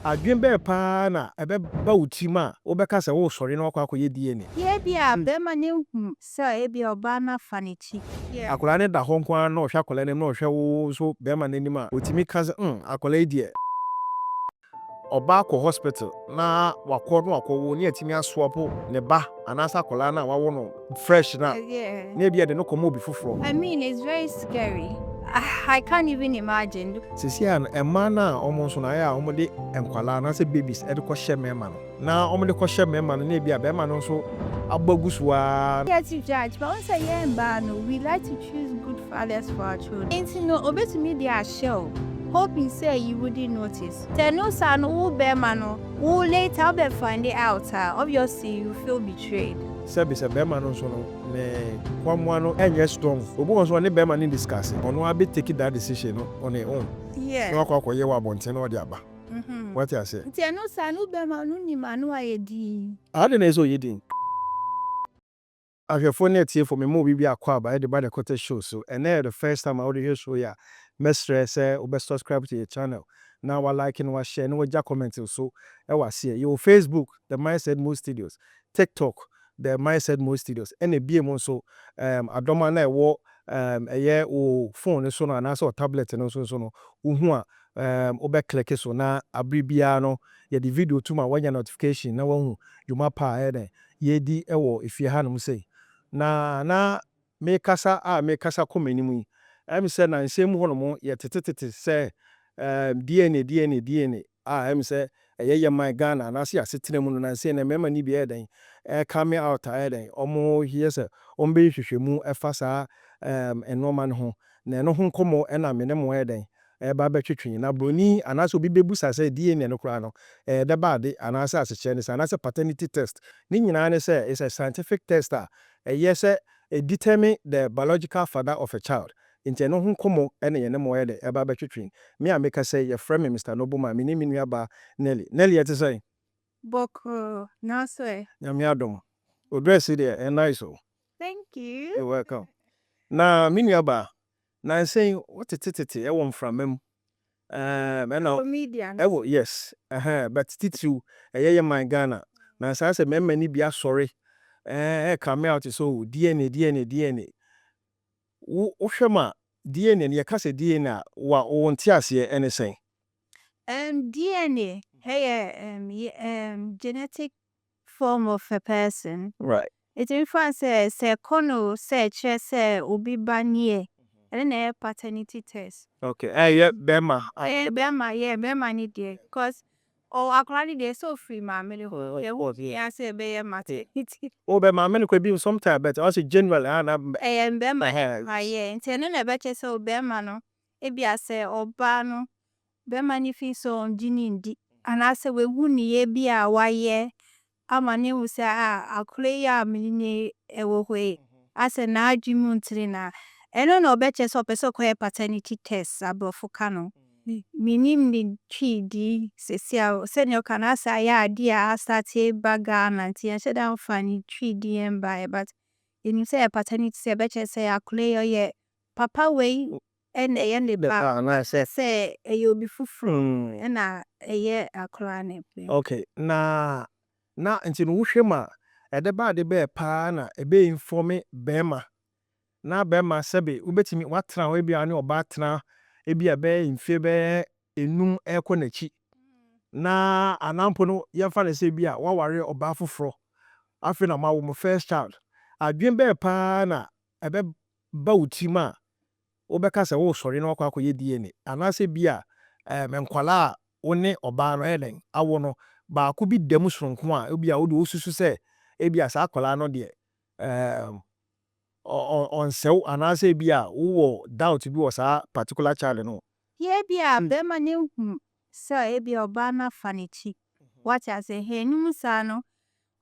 adwen be pa na ebe ba utima obeka se wo sori na akwa akoye DNA ye bia be ma ne hu se e bia oba na fanichi akola ne da ho kwa na ohwa akola ne na ohwe wo so be ma nanim a otimi ka se akola die oba ko hospital na wakwo ne atimi aswopo ne ba anasa akola na wawo no fresh na na bia de no komo obi foforo. I mean, it's very scary. I can't even imagine. Sisi an ema na omo so na ya omo de enkwala na se babies e de ko hye mema no na omo de ko hye mema no na bia be ma no so abagusuwa. Yes, to judge, but once a year no, we like to choose good fathers for our children. And you know, obey to me their show. Hoping say you wouldn't notice. Tell no son who bear mano, who later be find it out. Obviously, you feel betrayed. Sabi se be ma no so no ne kwamwa no enye strong. Obo won so ne be ma ni discuss. Ono abi take that decision no on his own. Yeah. No akwa ye wa bonten no de aba. What you say? Tell no son who bear mano ni manu ayedi. Ade na eso yedin. Ahwefo na tie for me mo bibi akwa aba e de ba the quarter show so and the first time I would hear show ya mestre say obe subscribe to your channel. Now wa like and wa share and wa ja comment so e wa see your Facebook the Mindset Mo Studios, TikTok the Mindset Mo Studios and e bie mo so adoma na e wo eye o phone so no na so tablet no so no uhu a obe click so na abribia no ye the video to ma wanya notification na wahu yuma pa e den ye di e wo efie hanum sei na me kasa komanimu yi em se na nsem ho no mo ye tetetete se DNA em se ye my Ghana na se asetena mu no na se na mema ni bi eden come out eden omo hie se ombe hwehwemu efa sa enoma ho na eno ho komo na me ne mo eden ba betwetwe na broni anaso obi bebusa se DNA no kra no de bade anaso aseche ne anaso paternity test ni nyina ne se is a scientific test yes it determine the biological father of a child inte no ho komo ene ye ne mo ye de eba betwetwe me ameka say your friend Mr. Nobuma me ni minu aba Nelly yet say Boko na so nyame adom odress there nice oh thank you. you're welcome na minu aba na say what tititi e won from mem Comedian yes but titu ye my Ghana na say memma ni bia sorry come out so DNA wo hwema DNA ne yakase DNA wa wo ntiase anything DNA hey genetic form of a person, right it influences say kono say che say obi banie and then paternity test. okay yeah bema bema ni there cause akwani dey so free ma me yeah say be maternity be ma me ko bi sometimes but also generally na bema yeah nti no na be che say bema no e bia say oba no bema ni fi so ndini ndi anase we hu ni ye bia waye amane hu say akure ya menine ewo hwe ase na adwimu ntiri na eno na obeche so person ko paternity test abrofo no minim ni twidi sesia senior kana sa ya ade a start baga na nti en sheda mfani twidi emba but you say paternity say beche say akure ye papa we en ne ba na say eyo bi fufuru na eye akura ne okay na nti no hwema ede ba de be pa na ebe informe bema na bema sebe ubetimi watra we bia ne oba tena ebia be mfe be enum ekonachi na anampo no yemfa na se bia waware oba foforo afi na mawo mo first child adwen be pa na ebe ba utima obeka se wo sori na akwa DNA anase bia enkwala woni oba no eden awo no ba ko bi dem soronko a ebia wo de osusu se ebia sa akwala no de on sew anase bia wo doubt bi was a particular child no ye bia be ma ne hu say ebia oba na fanichi what I say he num sa no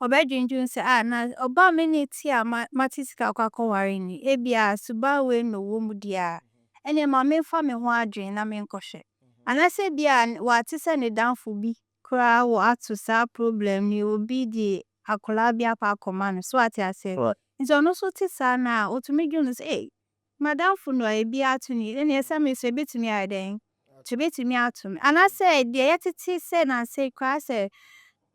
obedwendwen say na oba me ne ti a matisika kwakọware ni ebia suba we no wo mu dia ene ma me fa me ho adwen na me nkọhwe anase bia wa ti se ne danfo bi kra wo atu sa problem ni obi di akola bia pa akoma no so what I say nso no so ti sa na otumi dwun say madam fu no e bia atu ni ene esa me so ebetumi aden to bet me out to me. And I said, the yetiti said and say, cry say,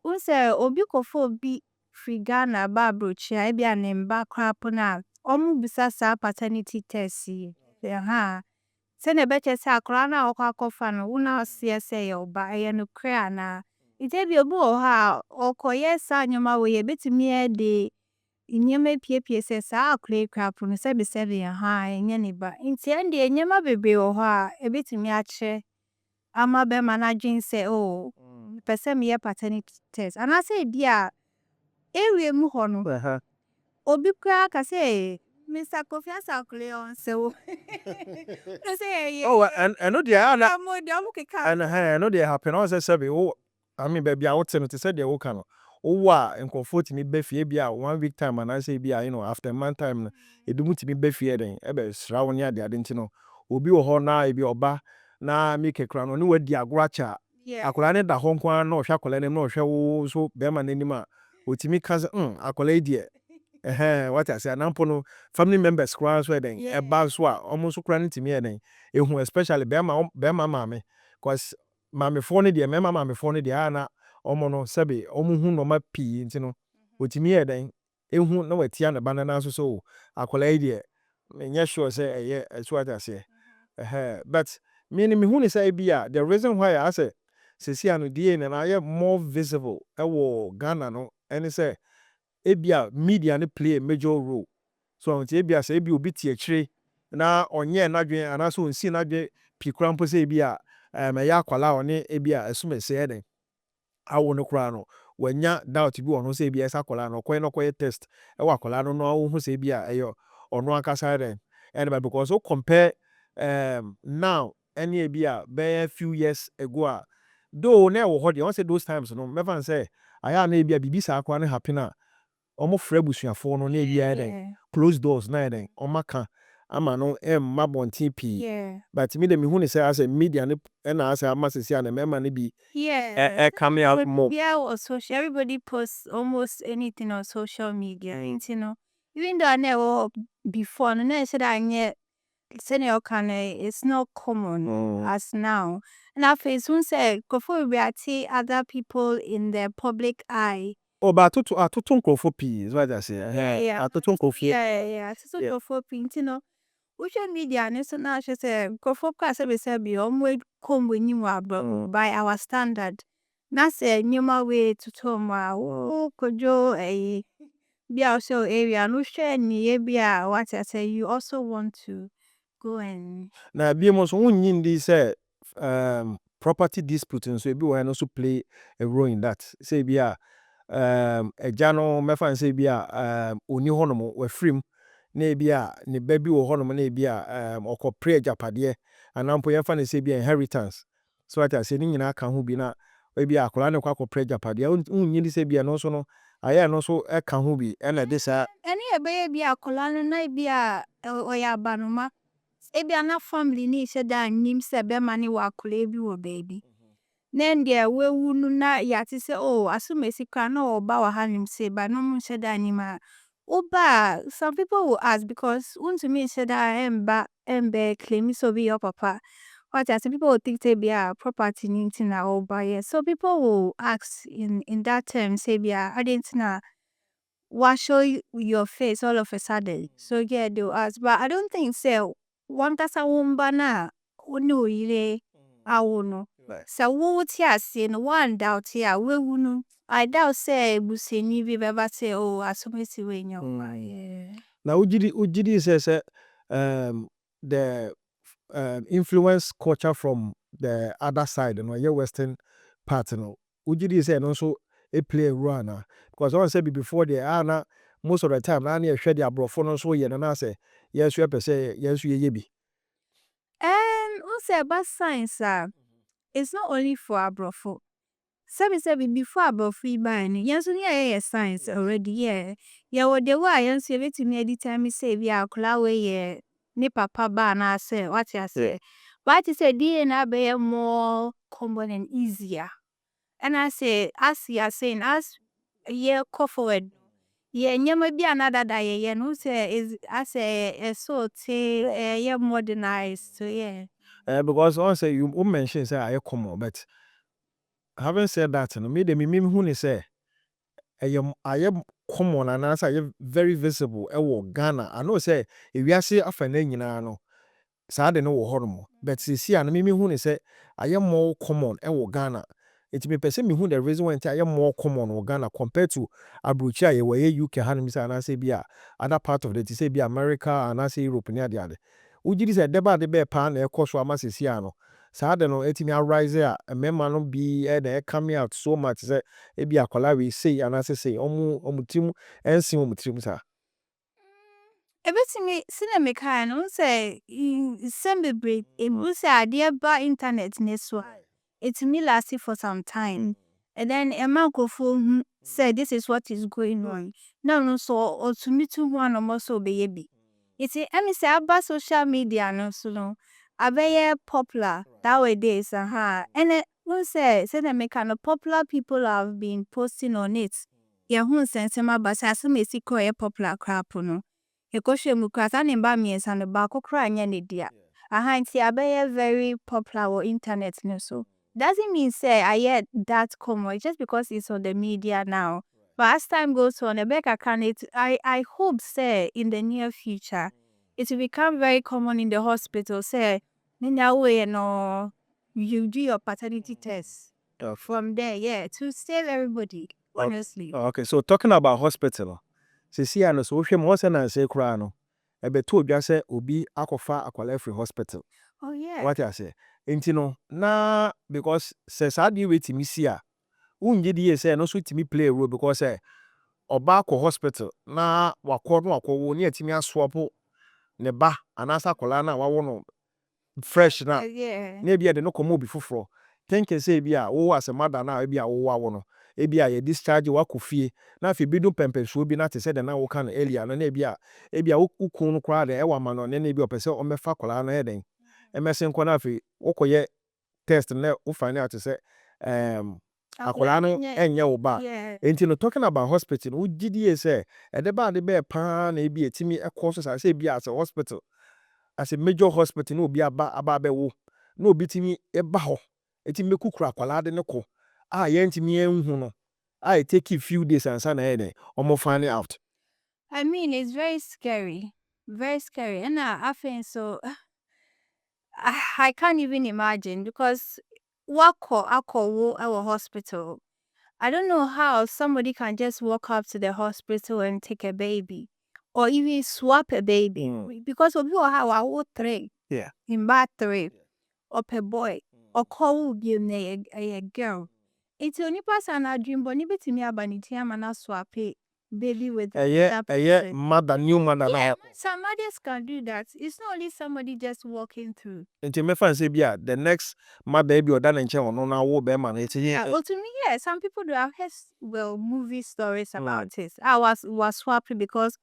unse obi kofo bi frigana babrochi, I be an emba crapona, bisasa paternity test. Ha. Send a better say, crana or cacofano, una say, or by no crana. It be a bull ha, or coye san your ma way a bit me a day. In your may PPS, I'll clay crap from the 77 high in any but in the end, and your mother be or ha, a bit me a chair. Ama be managing say, oh, person me a paternity test. And I say, dear, area muhono. Obi crack, I say, Mr. Kofi Asakleon, so I say, oh, and I know the other, I'm more and I know they happen. I say, oh, I mean, baby, I would say to say the okano. Oh, wow, and comfort me beefy be 1 week time, and I say, be after a month time, it do to be beefy, then, ebe, shroud ya, the didn't know. Obi o hona, ebi oba, na make a crown, no, where the aguacha. Akolane da hon kwa no hwa akolane no hwe wo so be ma nanima otimi ka se akolane die what I say anampo no family members kra so den e ba so a omo so kra ntimi e den ehu especially be ma mame cause mame fo ne die mame fo ne die ana omo no sebe omo hu no ma pi ntino otimi e den ehu na watia na banana so akolane die menye sure say so what I say but me hu ni say bia the reason why I say sesi ano die na I more visible ewo Ghana no and say ebia media ne play a major role so until ebia say ebi obi tie chire na onye na dwen anaso onsi na dwen pikura mpo say ebia ya akwala one ebia esumese eden awo no kra no wanya doubt bi ono say ebia esa akwala no koye test e wa akwala no no hu say ebia eyo ono akasa eden and because so compare now any ebia be few years ago though na wo hodi won say those times no me fan say aya na ebia bibi sa akwa ne happen na omo frɛ busuafo no na ebia den close doors na den omaka ama no emma bontin pi but me dem hu ne say as a media ne na as a masisi na mema ne bi coming out more yeah or social everybody posts almost anything on social media you know even though I never before no na said I senior can it's not common as now. And I face soon say before we are other people in the public eye. Oh, but atutu nkrofo pi is what I say. Atutu nkrofo. Yeah. So nkrofo pi, you know. Social media and so now she say nkrofo ka say be say be omwe come when you are by our standard. Na say nyuma way to toma kojo be also area no share ni bia what I say you also want to go and na be mo so unyin di say property dispute so e be we also play a role in that say bia eja no me fan say bia oni honom we free na bia ne ba bi wo honom na bia okopre ajapade anampo ye fan say bia inheritance so what I say ni nyina ka ho bi na bia akola ne kwa akopre ajapade unyin di say bia no so no aya no so e ka ho bi e na de sa eni ebe bia akola no na bia oya banoma ebia na family ni se da nim se be mani wa akola bi wo baby then there we wunu na ya ti say oh asumesi kra na oba wa hanim say ba no mu se da anima oba some people will ask because to me say that embe claim so be your papa what I say people will think say be a property nintin na oba yeah so people will ask in that term say be a adentina what show your face all of a sudden so yeah they will ask but I don't think so one kasa wumba na unu ire awono so wo ti ase no one doubt here we wunu I doubt say buseni bi beba say oh asomesi we nyo yeah na ujidi say the influence culture from the other side no your western part no ujidi say no so e play a role na because I want say before the na most of the time na e hwe the abrofo no so ye na say yes you say yes you ye bi who say about science it's not only for abrofo Sabi before about free buying, yes, yeah, science already, yeah. Yeah, what the way I say to me every time say we are claway, ni papa ba na say what you say. But I say DNA be more common and easier. And I say, as you are saying, as yeah, go forward. Yeah, nyama be another day, yeah, no say is I say so yeah modernized, so yeah. Because once you mention say I common, but having said that, no, me the me who say I am common and as I very visible. Ghana. I know say if we are say afane nyina no. Saa de no wɔ hɔ nom. But see and me who ne say I am more common Ghana. It me person me who the reason why I am more common wɔ Ghana compared to abrochi a yɛwɔ UK ha no say and I say be a other part of the say be America and I say Europe ne ade ade. Ugiri say deba de be pa na ɛkɔ so ama sisi ano. Saa de no etimi arise a mema no bi na coming out so much say e be akola we say and I say omu tim ensi omu tim sa. Ebetimi sinemeka no say sembebre ebu say ade ba internet ne so it may last for some time and then a man go for say this is what is going on no so or to me to one almost so baby it's a say about social media no so no abeye popular nowadays and who say sinemeka no popular people have been posting on it yeah who sense ma ba say asem esiko popular crap no ekoshe mu krasa ne ba miensa no ba kokra anya ne dia nti abeye very popular on internet no so doesn't mean say I hear that common just because it's on the media now but as time goes on I hope say in the near future it will become very common in the hospital say no you do your paternity test from there to save everybody honestly. Okay, so talking about hospital. See ano so hwe mo se na say kura no. Ebeto odwa say obi akofa akwala free hospital. Oh yeah. What I say? Enti no na because say sadi wetimi si a unje di say no so timi play a role because oba ko hospital na wakwo ne atimi aswopo ne ba anasa akwala na wawo no fresh na Yeah. na bia de no komo obi foforo kenke say bia wo as a mother na bia wo wawo no e bia ye discharge wakofie na afi bidum pempensuo bi na te say de na wo kan earlier no na bia ukun no kra de e wa ma no ne bia opese o mefa kola no e den emesen ko na afi wokoye test na wo find out say akola no enye wo ba enti no talking about hospital wo gidie say e de ba de be pa na e bia etimi e course say bia as a hospital as a major hospital no obi aba be wo no obi timi e ba ho etimi mekukura akwala de ne ko ye ntimi enhu no it take a few days and sana e omo find out. I mean it's very scary and I feel so I can't even imagine because wako our hospital. I don't know how somebody can just walk up to the hospital and take a baby or even swap a baby because of you have our three. Yeah. In bad three or per boy or call you a girl. It's only person I dream but nibi timi abaniti amana swap a baby with that person. Mother new mother now. Some mothers can do that. It's not only somebody just walking through. Nti me fan say bia the next mother be oda na nche ono na wo be man it Well, to me, yeah, some people do have movie stories about it. I was swapping because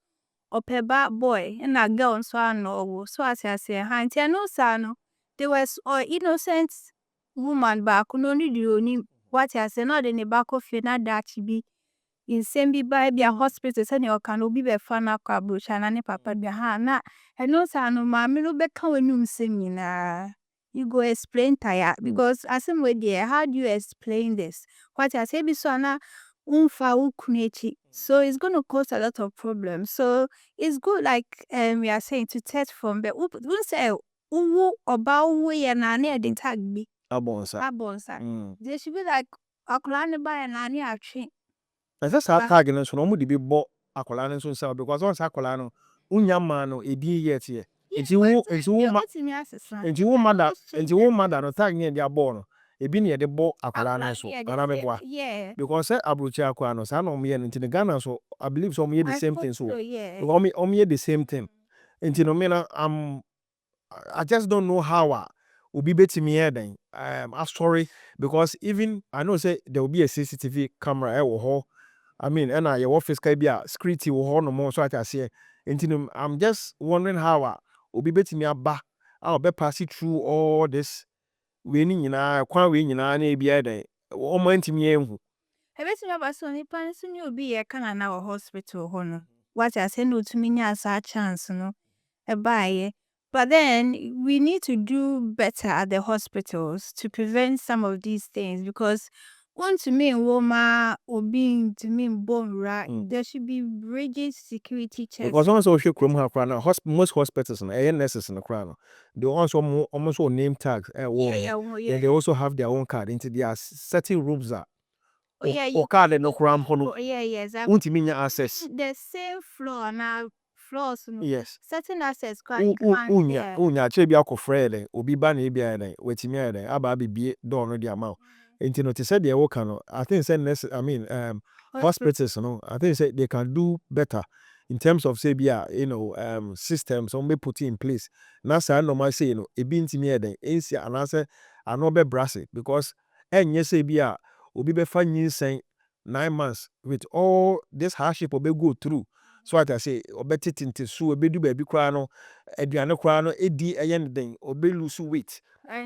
of a bad boy and a girl so I know so as I say, I know son, there was or innocent woman back no need you only what I say not in the back of you not that be in same be by be a hospital send your can be fan akabrucha na ne papa be na and no son no ma me no be kan wenum semina. You go explain tire because as I'm with there, how do you explain this? What I say, biswana unfa ukunechi. So it's going to cause a lot of problems. So it's good, like we are saying, to test from the we say uwu about we and I didn't tag me. Abonsa. They should be like akulane by and I are train. As a tag no so no mu de bi bo akola no so say because once akola no unya ma no edi yet here. Nti wo mother no tag ne dia bo no ebi ne de bo akwala na so ana me boa because say abrochi akwa no sa no me nti ne Ghana so I believe so me the same thing so me the same thing nti no me na I just don't know how obi betimi here then I'm sorry because even I know say there will be a CCTV camera e wo ho I mean and your office can be a security wo ho no mo so I say nti I'm just wondering how obi betimi aba be pass through all this we ni nyina kwan we nyina na bia den o ma ntimi enhu ebetimi aba so ni pan so ni obi ye kana na hospital ho no what I say no to me nya sa chance no e baaye But then we need to do better at the hospitals to prevent some of these things because want to mean woman or being to mean born right, there should be rigid security checks. Because once we chrome have most hospitals and nurses in the crown, they also almost all name tags. Then they also have their own card into their certain rooms that or card and no cram hono. Exactly. Won't mean access. The same floor now. Floors, Yes. certain access Unya chebi ako frele obi ba na ebia na wetimi ede aba bibie door no dia ma. Enti no te said they work no. I think say hospitals no. I think say they can do better in terms of say bia systems on be put in place. Na say normal say ebi ntimi ede ensi anase ano be brasse because enye say bia obi be fa nyinsen 9 months with all this hardship obi go through. So I say obetiti nti so obedu ba bi kra no aduane kra no edi eyen den obe lose weight.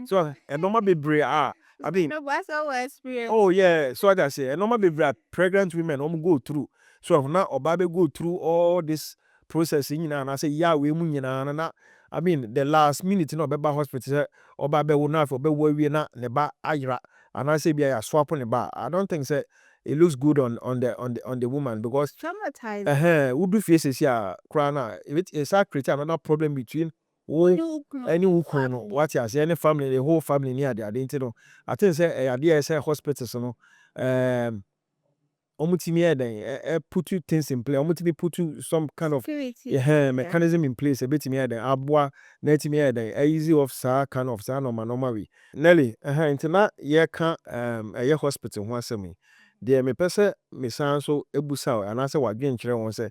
So e normal bebre I mean no, that's our experience. Oh yeah, so I say e normal bebre pregnant women go through. So now oba be go through all this process and I say yeah we mu nyina na I mean the last minute no be ba hospital oba be wo na for be wo wie na ne ba ayra and I say be ya swap ne ba. I don't think say it looks good on the woman because traumatized. Would do faces here, crana. If it's a create another problem between any what you say, any family, the whole family near the identity. I think say idea say hospitals no omutimi then put you things in place, omutimi put you some kind of mechanism in place, a bit me then abwa netimi then easy of sa kind of sa normal way. Nelly, into na ye can a hospital one semi. Deɛ mepɛ sɛ mesan so ebusa wo anaasɛ wadwen kyerɛ wɔn sɛ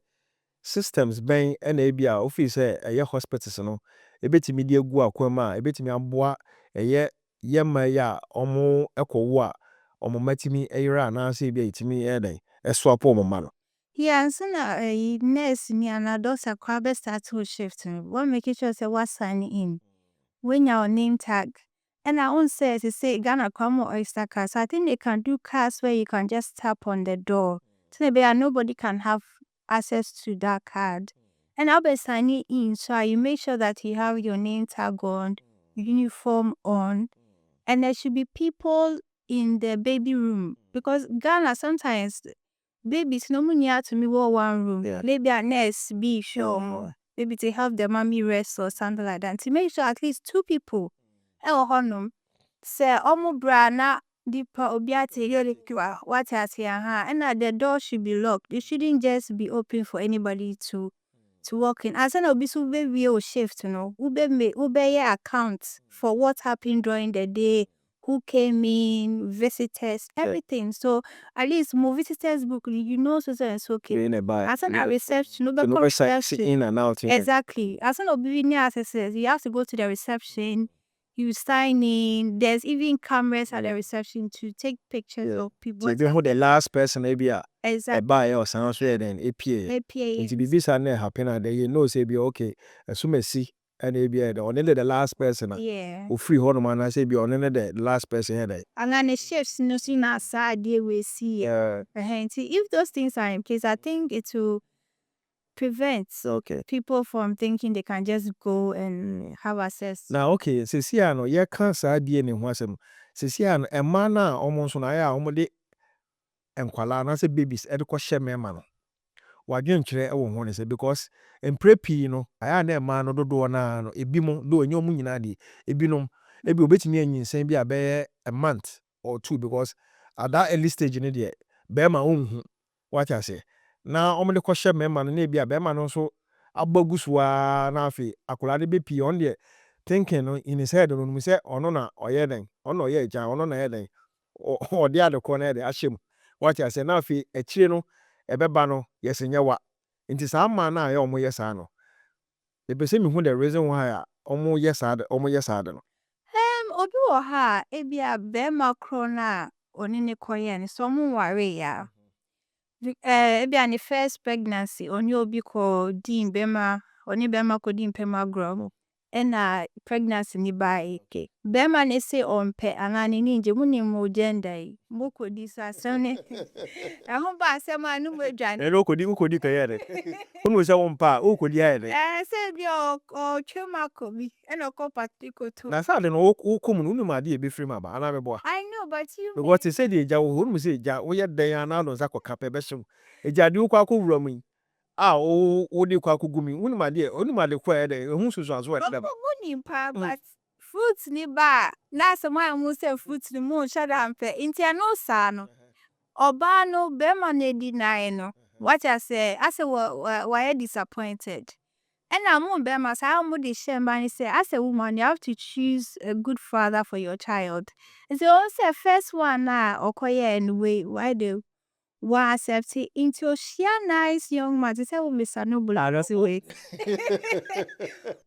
systems bɛn ɛna ebi a ofii sɛ ɛyɛ hospitals no ebetumi de egu akwan mu a ebetumi aboa ɛyɛ yɛma yi a ɔmo ɛkɔwo a ɔmo matumi ɛyera anaasɛ ebi a yɛtumi ɛyɛ dɛn ɛsoa po ɔmo ma no. Yeah, and so now nurse ni and doctor crab start to shift. What making sure say what sign in when your name tag. And I won't say Ghana come or Oyster cars. So I think they can do cars where you can just tap on the door. So maybe nobody can have access to that card. And I'll be signing in. So you make sure that you have your name tag on, uniform on, and there should be people in the baby room because Ghana sometimes babies no money to me one room. Yeah. Maybe a nurse be sure. Maybe to have the mommy rest or something like that. To make sure at least 2 people. Honum. Say omo bra na deeper obiate yolikwa what has here and the door should be locked. It shouldn't just be open for anybody to walk in. As an obisu baby or shift, ube account for what happened during the day, who came in, visitors, everything. So at least more visitors book, so it's okay. As an reception, in and out. Exactly. As an obedient accesses, you have to go to the reception. You sign in. There's even cameras at the reception to take pictures of people. So who the last person maybe a Exactly. buy or sound so then APA. APA. Nti bibi sa na happen and then you know say be okay. Assume see and ABA only the last person. Yeah. Or free horn man I say be only the last person here. And then the chefs no see na side they will see. If those things are in place, I think it will prevent people from thinking they can just go and have access. Now okay, see no ye can sa die ne ho asem. See no e man na almost na ya omode enkwala na say babies e de ko hye me ma no. Wadwen kyerɛ ɛwɔ ho ne sɛ because mpre pii no aya na ɛma no dodo na no ebi mo do enyo mu nyina de ebinom ebi obetumi anyinsan bi abɛyɛ a month or 2 because at that early stage ne de bɛrima onhu what I say na ɔmo de kɔ hyɛ mɛma no na ebi a bɛrima no so abagu so a na afi akwadaa de be pii on de thinking no in his head no mu sɛ ɔno na ɔyɛ den ɔno ɔyɛ agya ɔno na ɔyɛ den ɔde adekɔ na ɛde ahyɛ mu what I say na afi akyire no ebeba no yesenye wa nti saa man na ya omo yesa no epese me hu the reason why omo yesa no Obi wo ha ebi a bema kro na oni ne koye ni so mu ware ya. Ebi a ne first pregnancy oni obi ko din bema oni bema ko din pema grom. and pregnancy ni by bema ne say on pe anani ninje muni mo gender moko di so asem ho ba asem anu mo dwan ukodi kayere unu se won pa ukodi ayere say bi o chuma ko bi and ko patiko to na sa de no ukom no unu ma de e be free ma ba ana be boa I know but you because they say the eja wo unu say eja wo ye den ana no za koka pe be hyew eja de ukwa ko wura mu yi wo de kwa ko gumi unu ma de kwa ye de hu susu aso e de ba muni pa but fruits ni ba na so ma mu say fruits ni mu shada ampe inti no sa no oba no bema na deny no what I say why disappointed and I'm bema say how mu de shame ban say as a woman you have to choose a good father for your child and so on say first one na okoye anyway why the wa accept it into share nice young man to say we Mr. Noble way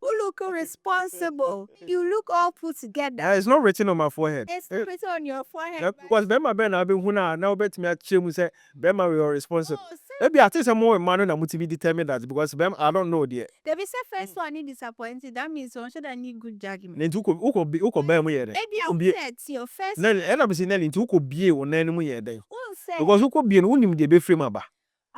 who look responsible you look all put together it's not written on my forehead it's written on your forehead because bema be na be hu na obetimi a chemu say bema we are responsible maybe I think some more man na muti be determine that because bema I don't know there they be say first one need disappointed that means one should need good judgment nti uko bema ye den maybe upset your first na ena be say na nti uko bie wonan mu ye den say because uko bie no unim de be free ma ba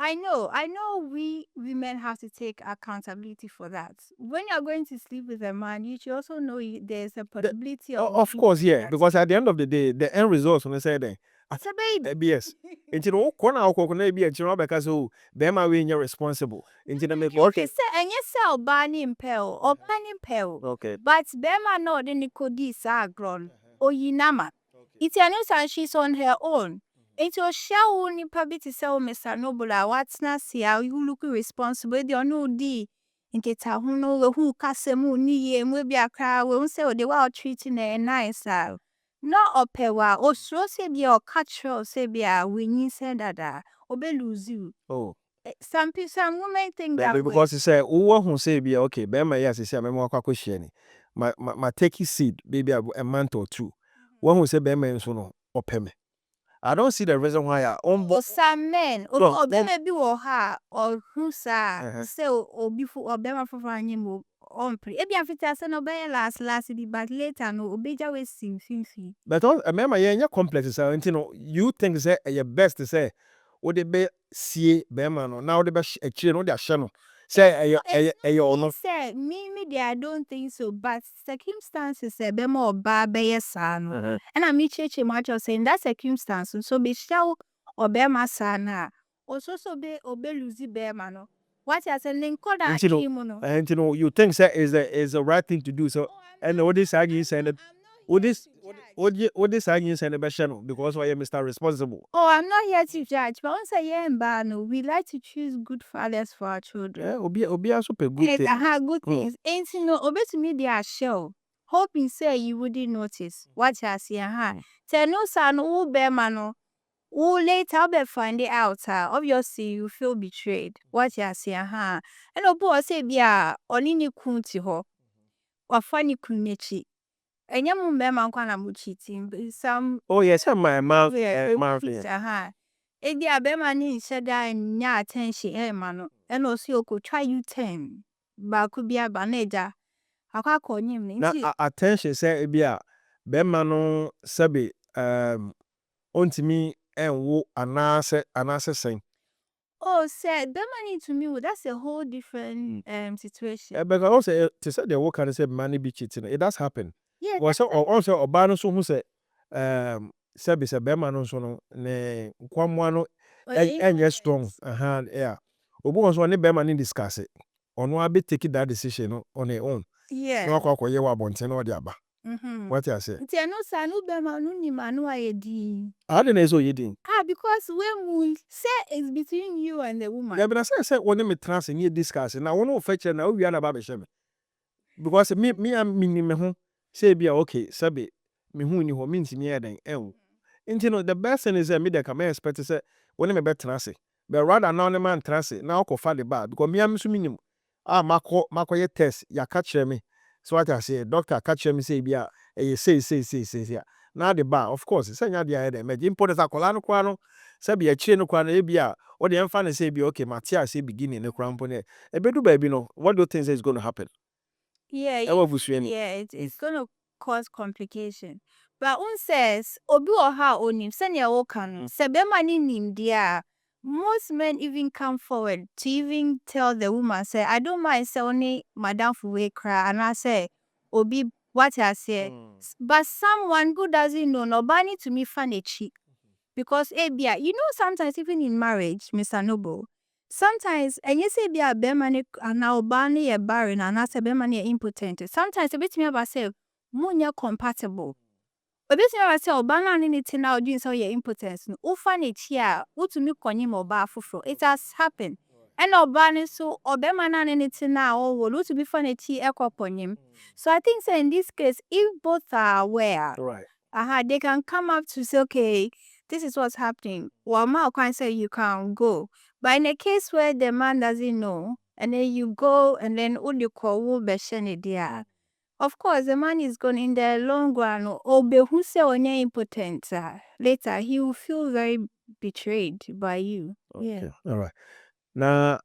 I know we women have to take accountability for that. When you're going to sleep with a man, you should also know there's a possibility of course, yeah, because at the end of the day, the end result when I say that it's a baby. Yes. Into no corner or na be a chino because oh, them are we responsible. Into the make okay. Say and yes, sell banning pel or banning pel. Okay. But Bema no the Nicodis are grown. O yinama. It's a news and she's on her own. Into a shell only probably to sell Mr. Nobula. What's not see how you look responsible? They are no D. Into town who casemu ni maybe a crowd won't say they were treating a nice no opewa o so se bia o catch say bia we yin say that obe lose you. Oh. Some women think that because he say who say be okay, be my yes say me mo kwakọ share ni. My take seed maybe a month or two. One who say be my so no opeme. I don't see the reason why some men or maybe or her or who say obi for obema for anyim on pre e bia fita say no be last but later no obeja we sin but remember yeah complex say you think say your best to say what they be see be man no now they be actually no they share no say no say me I don't think so but circumstances say be more ba be no and I me cheche much saying that circumstance so be show or be masana also so be lose be man no what you say link code that no and you think say is the right thing to do so and what this arguing saying what this arguing saying be share no because why you Mr. Responsible. Oh, I'm not here to judge, but once a year in Bano, we like to choose good fathers for our children. Yeah, obi also pe good thing. Good things. Ain't you know, obe to me they are show. Hoping say you wouldn't notice what you see. Tell no son who bear mano. Who later be find it out. Obviously you feel betrayed. What you see. And obo say bia oni ni kunti ho. Or funny kunechi. And yamu bear man kwa na cheating. Some oh yes, my mouth. Edi abema ni sheda nya attention ma no e no so you could try you 10 ba ku bia ba na eja akwa konyim ni na attention say bia be ma no sabe ontimi enwo anase sen oh said bema ni to me that's a whole different situation because also to say the work can say money be cheating it does happen yeah was also oba no so hu say sabe say be ma no so no ne kwamwa no enye strong yeah obu won so ne be ma ni discuss it ono abi take that decision no on their own yeah no akwa ye wa bonten no de aba what you say nti no sa no be ma no ni ma no ayedi how dey so yedin because when we say it's between you and the woman yeah but I say one me trans ni discuss na one of fetch na we na ba be sheme because me am me ho say bia okay sabe me hu ni ho me ntimi eden enwo nti no the best thing is that me dey come expect say one me be trans but rather now the man trans na akofa the bad because me am so minim makoye test ya catch me so what I say doctor catch me say bia say now the bar of course say nya dia dey me important akola no kwa no sabe ya chie no kwa na e bia o dey emfa na say bia okay matia say beginning ne kwa mpo ne e bedu ba bi no what do you think is going to happen Yeah, yeah, it's gonna cause complication. But one says, Obi or ha onim, send your can Sebema nim dear. Most men even come forward to even tell the woman, say, I don't mind say only madam for we cry, and I say, Obi, what I say. But someone who doesn't know, nobody to me fan a cheek. Because you know, sometimes even in marriage, Mr. Noble, sometimes and you say be a bemani and now bani a barren and I say bemani impotent. Sometimes a bit me about say munya compatible. A bit me about say obana anything now doing so your impotence. No ufan it here, to me konim or bar for it has happened. And obani so obemana anything now or will to be funny tea echo upon him. So I think say in this case, if both are aware, right. they can come up to say, okay, this is what's happening. Well, ma can say you can go. But in a case where the man doesn't know, and then you go and then all you call will be there. Of course, the man is going in the long run or be who say on your impotent. Later, he will feel very betrayed by you. Okay. Yeah. All right. Na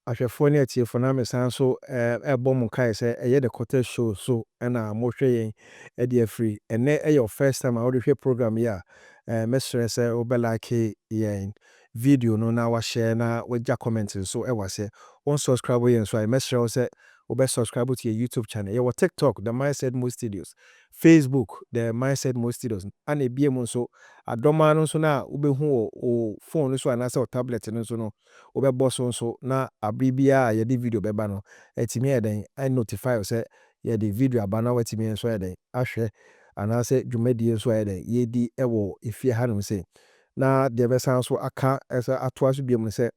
ahwefo ne atiefo na mesan so ebo mu kai say eye the quarter show so na mo hwe yen e de free ene your first time I would hwe program ya mesre say obelike yen video no na wa share na we ja comment so e was say one subscribe yen so I mesre say obe subscribe to your YouTube channel. Your TikTok, the Mindset Mo Studios. Facebook, the Mindset Mo Studios. And a BM so adoma no so na ubehu o phone so anasa o tablet no so no obe boss so na abribia ye di video beba no etimi eden I notify you say ye di video abana wetimi so eden ahwe anase dwumadi so eden ye di ewo efie hanum say na de besan so aka esa atoa so biam no say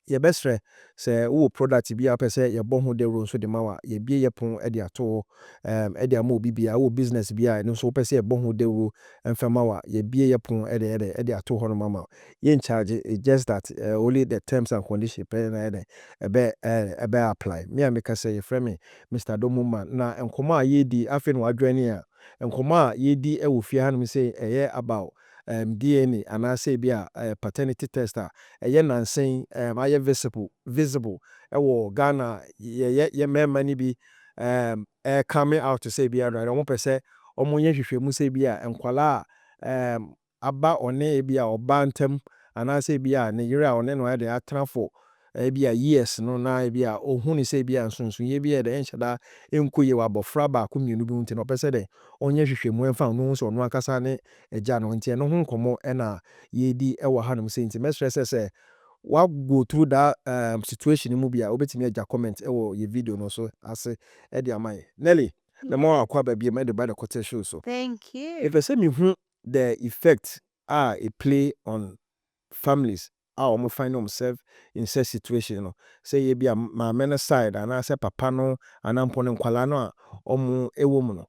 ye besre se wo product bi a pese ye bo ho de ro so de mawa ye bie ye pon e de ato e de ama obi bia wo business bia no so pese ye bo ho de ro emfema wa ye bie ye pon e de ato ho no mama ye in charge it's just that only the terms and conditions pe na ebe apply me am ka say ye frame me Mr. Domuma na enkomo a ye di afi no adwani a enkomo a ye di e wo fie hanum say eye about DNA and I say be a paternity tester eye nansen aye visible ewo Ghana ye memma ni bi coming out to say be a right omo pese omo ye hwehwemu say be a enkwala aba one bi a oba ntem and I say be a ne yire a one no ya de atena for be a years no na be a ohunu say be a sunsun ye be a de enhyada enkoye wa bofra ba ko mienu bi nti no pese de onye hwehwemu emfa no so no akasa ne eja no nti no ho nkomo na ye di ewo hanum say nti me stress say what go through that situation mu bia obetimi eja comment ewo ye video no so ase e de amai Nelly the more akwa ba bia me de by the quarter show so Thank you. if I say me hu the effect it play on families how omo find themselves in such situation no say ye bia ma men side and I say papa no anampo ne nkwala no a omo ewo mu no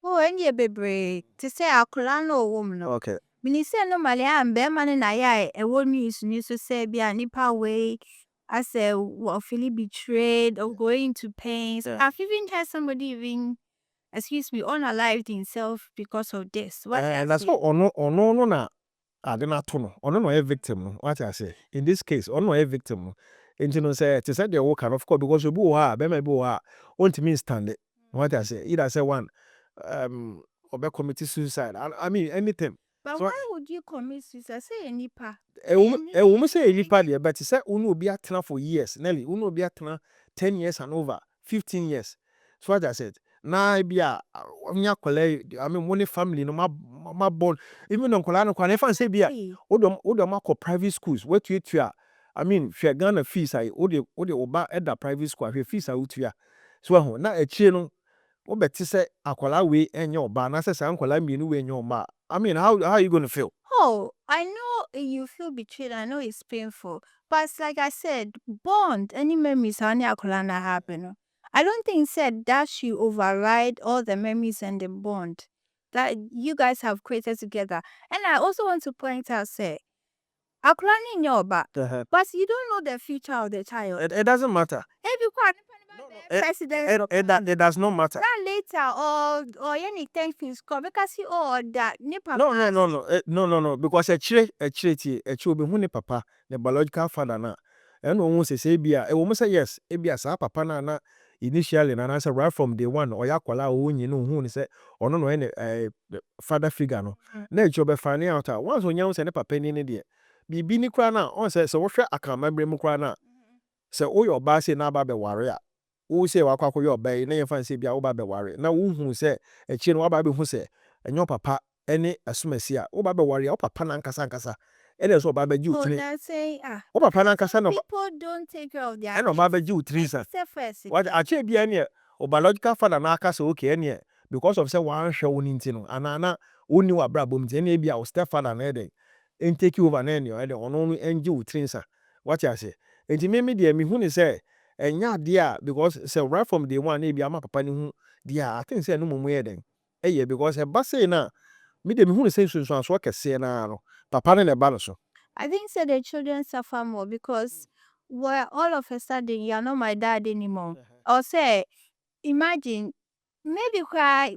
Enye bebre to say akula no woman no. okay Mini say normally am be man na ya e wo news so say bia nipa way I say well feeling betrayed or going to pains. yeah. I've even heard somebody even unalived himself because of this. What And that's what ono no na ade na to no ono no a victim no what I say in this case ono a victim no enti no say to say the work of course because obi wo ha be ma bi wo ha won't mean stand it what I say either say one or commit suicide I mean anything. But So why would you commit suicide? Say a nipa. e wo say nipa de but say unu obi atena for years Nelly unu obi atena 10 years and over 15 years so what I said na bia onya kole I mean money family no ma born even on kola no kwa na fan say bia odom akọ private schools what you I mean hwe Ghana fees ai ode oba eda private school hwe fees a utua so ho na achie no obeti say akola we enye oba na say akola mienu we enye oba I mean how are you going to feel? Oh, I know you feel betrayed. I know it's painful. But it's like I said, bond, any memories on your colana happen. I don't think said that should override all the memories and the bond that you guys have created together. And I also want to point out, say, Akulani in your back, but you don't know the future of the child. It doesn't matter. It does not matter. That later or any things come because you all that nipa. No. Because a chire be hu papa, the biological father na. And no one say bia, e wo say yes, e bia sa papa na initially and answer right from day one or yakwala wonyi no hu ni say ono no any father figure no na echo be find out once onya say ne papa ni ne de bibi ni kra na on say wo hwe akamambre mu kra na say wo your ba say na ba be ware a wo say wa kwakọ your ba na ye fan say bia wo ba be ware na wo hu say echi no wa ba be hu say enyo papa any asumasi a wo ba be ware a wo papa na nkasa ene so ba be ji utini wo papa na nkasa no people don't take care of their ene ba be ji utini sa what a che bia ne o biological father na aka say okay ene because of say wan hwe wo ni ntino anana woni wa bra bom ene bia o step father na ede en take over na ene ono no enji utini sa what you say enti me de me hu ni say enya de a because say right from day one e bia ma papa ni hu de a I think say no mumu eden eye because e ba say na me de me hu ni say sunsun aso kese na no papa ne ba no so. I think so the children suffer more because well, all of a sudden you're not my dad anymore. Or say, imagine maybe cry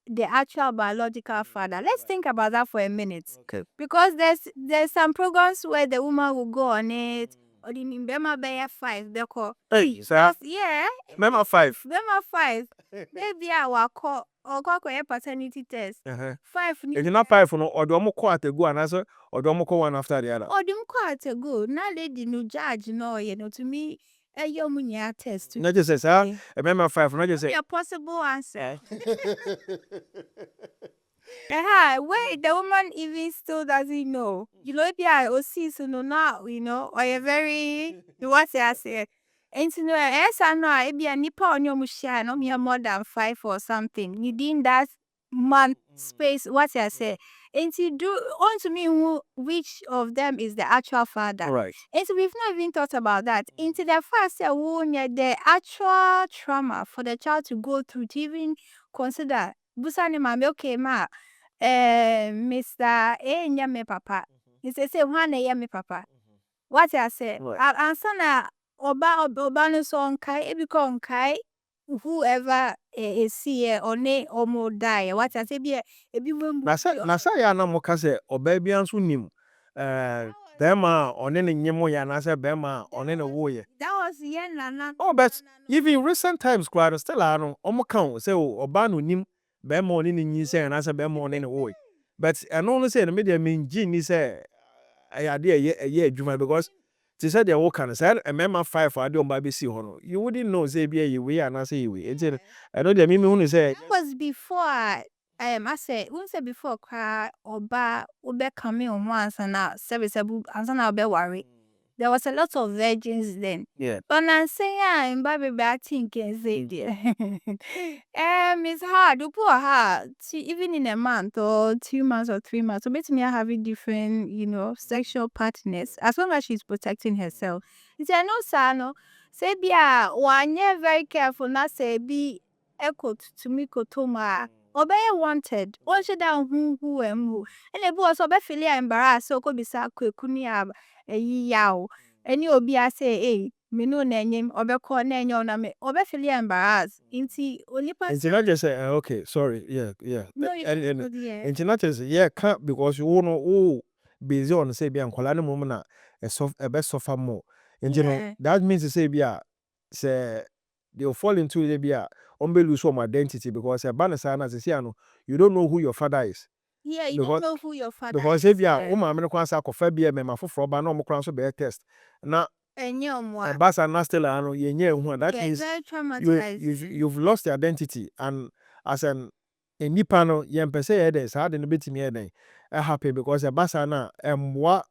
the actual biological father. Let's think about that for a minute. Okay. Because there's some programs where the woman will go on it or the Bema Bear 5 they call. Hey, sir. Yeah. Mema 5. Bema 5. Maybe I call or call a paternity test. 5 It's not 5 no or do mo ko atego anaso or do mo ko one after the other. Or do mo ko atego na lady no judge no you know to me your munya test. Not just say sir, Mema 5 not just say a possible answer. Wait, the woman even still doesn't know. You know, so no now, you know, or a very what I say. And so no, yes, I know I be a nipa on your mushia, no me more than 5 or something. You didn't that month space, what I say. And to do on to me which of them is the actual father. right. And so we've not even thought about that. Into the first the actual trauma for the child to go through to even consider Busani mami okay ma Mr. A me papa. He say one me papa. What I say? Ansana oba no so kai e become kai whoever is here or ne or more die. What I say be Na say ya na mo ka say oba bia nso nim bema one ne nyemo ya na say bema one ne wo ye. That was yen na. Oh, but even recent times crowd still are no omo kan say oba no nim bema one ne nyi say na say bema one ne wo ye. But I no say no media mean ni say ade ye adwuma because they said they work and said a member 5 for ade be see hono you wouldn't know say be you we and say you we I know they me who say that was before I said who said before cry oba obe come on once and now service and now be worry. There was a lot of virgins then. yeah. But I say I'm baby bad think say dear. It's hard, hard. Even in a month or 2 months or 3 months. So basically having different, you know, sexual partners as long as she's protecting herself. It's a no sano. Say be one year very careful not say be echo to me kotoma. Obey wanted. All she down who and who. And the boss obey feel embarrassed so could be sa kunia yaw. Any obi I say, hey, me no name, obeko name na me, obefili embarrassed. Inti only person. Inti not just say okay, sorry, yeah. No, Inti not just yeah, can't because you know busy on say be an kolani mumna a best suffer more. And you know that means to say be say they'll fall into the be lose some identity because a banner sign as a you don't know who your father is. Yeah, you don't know who your father because is. Because if you are woman kwansa kofa bia me mafoforo ba na omokran so be test na Enyomwa basa na still ano yenye hu that means very traumatized. you've lost your identity and as an nipa no yempese ye dey sa de no betimi ye dey happy because the basa na emwa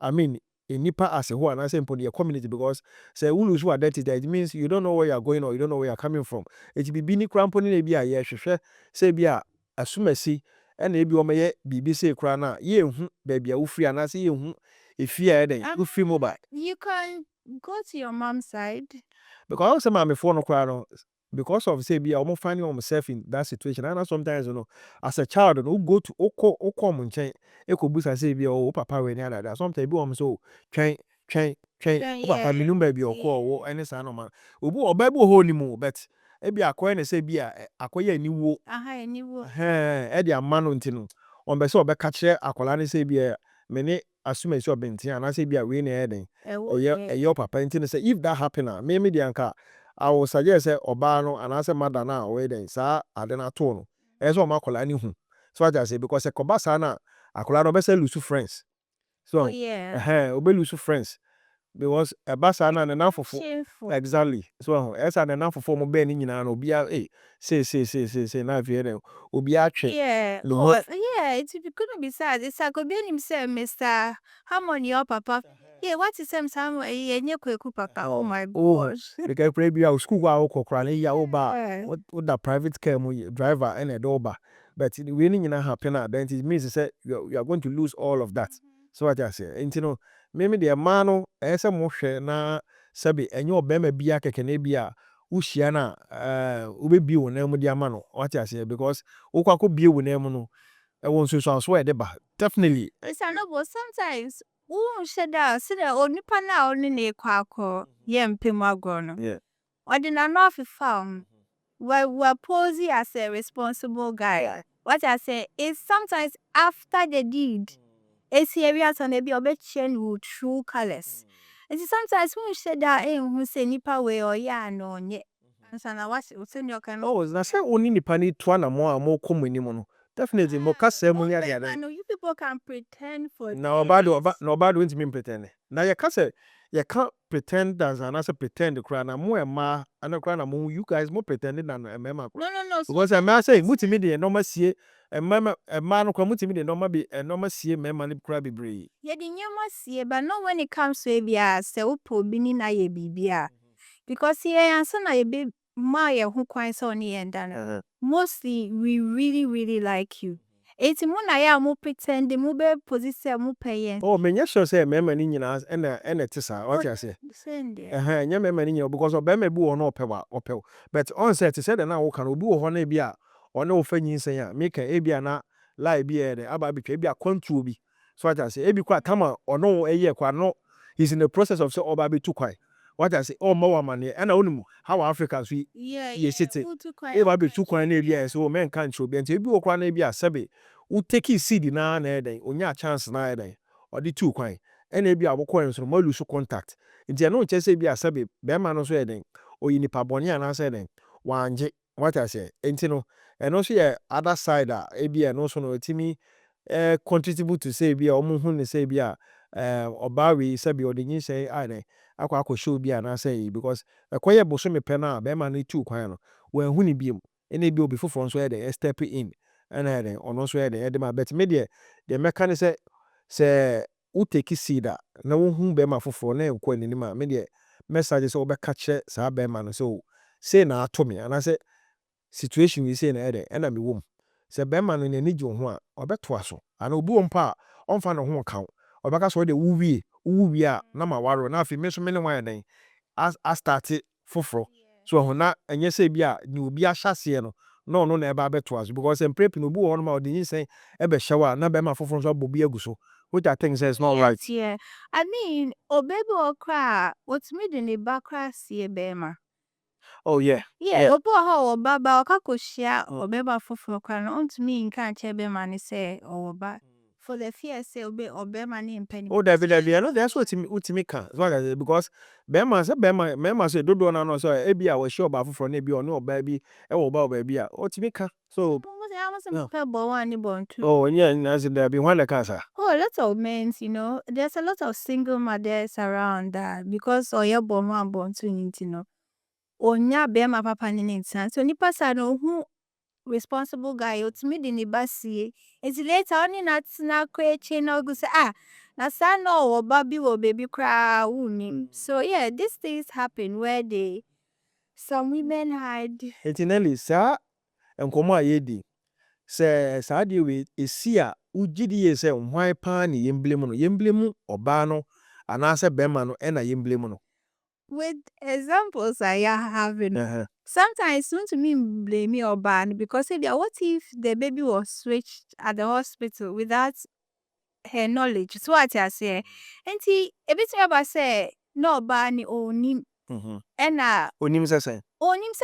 I mean nipa as a who and I say the community because say we lose your identity it means you don't know where you're going or you don't know where you're coming from it be ni crampo ni bia ye hwehwe say bia asumasi and ebi o meye bibi say kra na ye hu ba bia wo free and say ye hu efia den wo free mobile you can go to your mom's side because say mama for no kra no because of say bia o finding themselves in that situation and sometimes you know as a child no go to okom nchen ekobusa say bia o papa we ni ada sometimes bi o so twen o papa minum ba bia o any say no man obu oba bi ho ni mu but e bia akoye na say bia akoye aniwo aniwo e dia mano ntino on be say obeka kire akola ni say bia me ni assume it's your benti and I say be a winning heading. Your papa intend say if that happen, maybe the anka I will suggest say obano and I say mother now wedding sa adena tono. Eso makola ni hu. So I just say because a kobasa na akola no be say lose friends. So obe lose friends because a basa na na for exactly. So esa na na for mo be ni nyina no obi say na vie dem obi atwe. It couldn't be sad. It's like obi him say Mr. Harmony your papa. Yeah, what is some yenye kweku papa. Oh my gosh. Because maybe our school wa okokra na ya oba what that private car driver and a doba. But the winning in happen then it means say you are going to lose all of that. So what I say, and you know, maybe the man esa mo hwe na sabi enye obema bia keke na bia uhyia na obebi wo na mu dia ma no. What I say because okwa bie wo na mu no e won so so e de ba. Definitely. It's no sometimes shut down sit there or nipa na oni ne kwako ye mpem agro no. Yeah. Ordinary no found. We're posing as a responsible guy. What I say is sometimes after the deed, it's areas and maybe obtain with true colors. And sometimes when you say that, who say nipa way or ya no nye. And so now what's your kind of? Oh, na say only nipa ni to na mo komuni mo no. Definitely mo ka say mo ya ya. I know you people can pretend for. No bad won't mean pretend. Now you can say you can't pretend as an answer pretend the cry na mo ema and cry na mo you guys more pretending than a mema. No. Because a man say multimedia normal see a man no multimedia normal be a normal see mema ni cry be brave. Yeah, the new must see, but not when it comes to ABR, say, Upo Bini na ye BBR. Because here, and so na ye be my who quite so near and done. Mostly, we really, really like you. It's muna ya mo pretend the mube position mo pay. Oh, me sure say mema ni nyina and tisa. What you say? Send it. Nya mema ni nyina because obema bu ono opewa. But on set said na wo kan obi wo ho na bia ono wo fa nyinsen a make e bia na lie bia de aba betwa bia control bi. So what I say, ebi kwa tama ono eye kwa no he's in the process of say oba be too kwai. What I say, oh mawa mane and onum how Africans we city. Eba be too kwai na bia so men kan show bi ebi wo kwa na bia sabe wo take seed na eden onya chance na eden or the two kwai. And ebi abokọ enso mo lose contact. Nti no che say bia sabe be ma no so eden oyi nipa boni ana say eden wanje. What I say, nti no and also yeah other side ebi no so no timi contribute to say bia omo hu ne say bia oba we say bia odinyi say ade akwa show bia na say because ekoye boso me pe na be ma no two kwan no we hu ni biem ene bi obi foforo so ede step in and ede ono so ede ma bet me de meka ne say u take seed na wo hu be ma foforo na enko ani ma me de message say obeka che sa be ma no so say na ato me and I say situation we say na ede na me wom se be ma no ne ni jo ho a obeto aso ana obi wo mpa onfa no ho kan obeka so de wuwie a na ma waro na afi me so me ne wan den a start foforo so ho na enye se bi a ni obi a hyase no no na eba beto aso because em prep no obi wo no ma odi nsen e be hyewa na be ma foforo so bobi aguso which I think says not right. Yeah. I mean, baby or cry, what's me the background see bema. Oh yeah. Yeah, obo ha baba okakoshia obeba foforo kwa no onto me nka che be man say oba for the fear say obema ni mpani. Oh David no that's what me can because bema say dodo na no so e bia we sure ba foforo na bia no oba bi e wo ba bia otimi ka so oh yeah na say there be one like cancer. Oh, lots of men, there's a lot of single mothers around that because your born to onya bema papa ni ntan so nipa sa no hu responsible guy otimi de ni basie enti later oni na kweche na ogu say na sa no oba bi wo baby cry uni so yeah these things happen where some women hide Etinely sa enkomo ayedi se sa de we esia ugidi ye se hwan pa ni yemblemu oba no ana se bema no e na yemblemu no with examples I having. Sometimes want to me blame me or ban because what if the baby was switched at the hospital without her knowledge? So what I say, and he everything about say no ban onim and onim say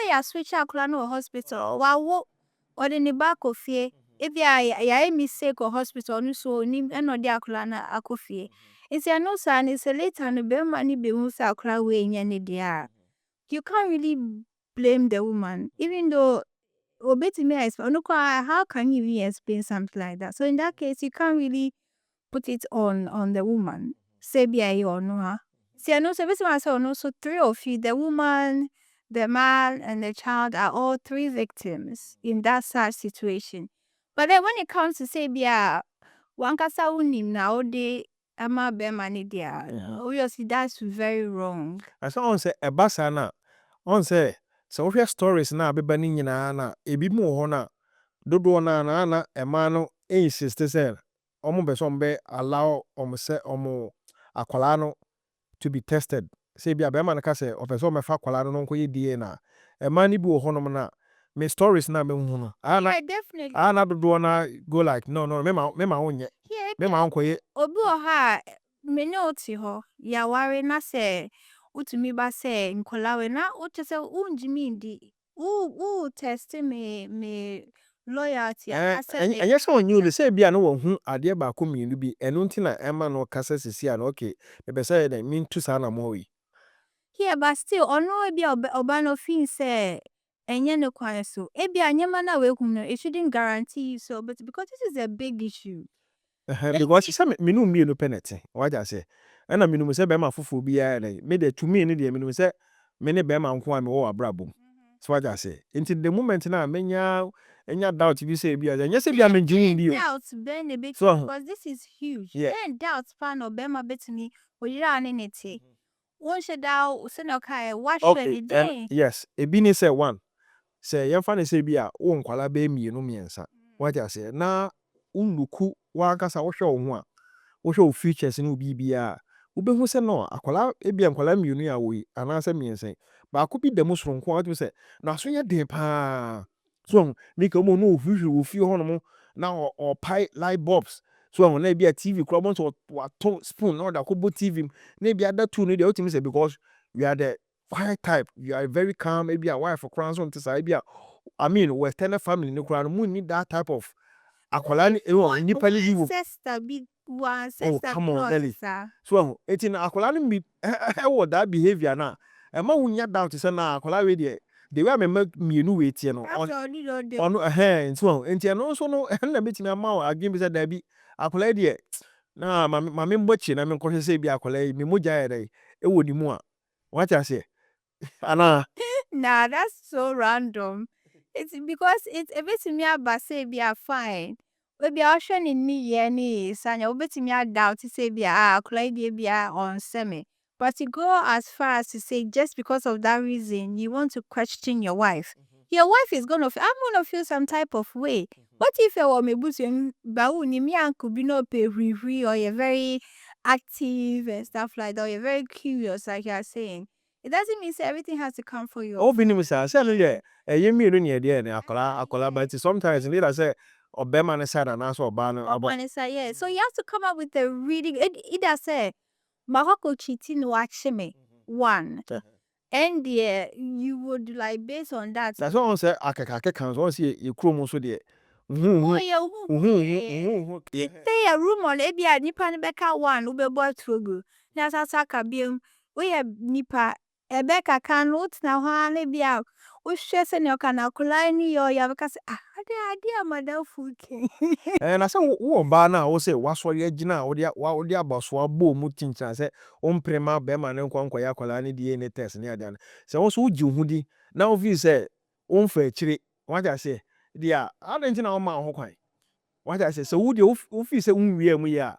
you switch out no hospital or the back of fear if ya mistake or hospital no so ni no de akula na akofie it's ya no sa ni say later no be man ni be hu say akula we nya ne dia you can't really blame the woman even though obetimi explain no how can you even explain something like that so in that case you can't really put it on the woman say be I or no ha see I know so I say no so three of you the woman the man and the child are all three victims in that sad situation but then when it comes to say be one kasa unim na ode ama be mani dia obviously that's very wrong I saw on say a basana on say so we stories na beba ni nyina na ebi mu ho na dodo na emano insist say omo be so be allow omo say omo akwala no to be tested say bia be man ka say o person me fa akwala no nko ye die na emani bi wo ho no na me stories na me hu no yeah definitely ana dodo na go like no me ma wonye yeah me ma nko ye obi o ha me ne oti ho ya ware na say utumi ba say nkola we na o che say unjimi ndi u test me loyalty enye so onyu le say bia no wo hu ade ba ko mienu bi eno ntina ema no kasa sisi a no okay me be say den min tu sa na mo wi yeah but still ono bi oba no fin say enye no kwan so e bia nyema na we hu no it shouldn't guarantee you so but because this is a big issue because say minu mienu penete waja say na minu say be ma fufu bia na me de to me ne de minu say me ne be ma nko a me wo abrabom so waja say until the moment na menya enya doubt bi say bia enye say bia me njin bi doubt ben a bit so because this is huge yeah. then doubt pan or be ma betimi oyira ne nete won should out say no kai what Okay, should and dey yes, ebi ni say one. Say yɛmfa ne sɛ bi a wo nkwala bɛyɛ mmienu mmiɛnsa wate aseɛ na woluku wankasa wohwɛ wo ho a wohwɛ wo features ne wo biribiaa wobɛhu sɛ no akwala ebia nkwala mmienu a woyi anaasɛ mmiɛnsa yi baako bi da mu soronko a wotumi sɛ naso yɛ den paa so mika mu no ohwehwɛ wɔ fie hɔ nom na ɔpae light bulbs so na ebia TV kora bɔ nso wato spoon na ɔde akɔbɔ TV mu na ebia da two no deɛ wotumi sɛ because we are the quiet type you are very calm ebia wife kora nso nte saa ebia I mean we extended family no kora no mu need that type of akwala ni nipa ni bi wo sister be one sister come on Nelly sir so eti na akwala no bi ɛwɔ that behavior na ɛma wo nya doubt sɛ na akwala we deɛ the way me mienu we tie no after all you don't ɔno so enti ɛno nso no na betimi ama wo again bi sɛ da bi akwala deɛ na ma me mbɔchi na me nkɔhwɛ sɛ bi akwala yi me mogya yɛ dɛ ɛwɔ ni mu a what I say ana nah that's so random it's because it's a bit me about say be a fine we be ocean in me ye ni sanya we bit me doubt say be akula be on semi but you go as far as to say just because of that reason you want to question your wife is gonna I'm gonna feel some type of way what if you want me busu ba uni me uncle be no pay or you're very active and stuff like that or you're very curious like you're saying it doesn't mean say everything has to come for you. obi ni misa sɛ no deɛ ɛyɛ mmienu ne ɛdeɛ ne akwala but sometimes leader sɛ ɔbɛma ne side anaasɛ ɔbaa no Yeah. So you have to come up with a really either say Mahoko cheating watch me one. And you would like based on that. that's what I say akeka kan so say ye krom so deɛ Say a room on ebia nipa ne beka one ubebo trouble. Na sasa ka biem we nipa ebeka kan ut na ho na bia wo hwɛ sɛ ne ɔka na kola ni yo ya beka sɛ ade amada fuke na sɛ wo ɔbaa na wo sɛ wasɔre agina wo de abasoa bɔ mu tinkyina sɛ omprema bɛma ne nkɔnkɔyɛ akwala ne die ne test ne adan sɛ wo so wogye ho di na wo feel sɛ womfa akyire what I say dia adan ntina wo ma ho kwan what I say so wo de wo feel sɛ wonwie mu ya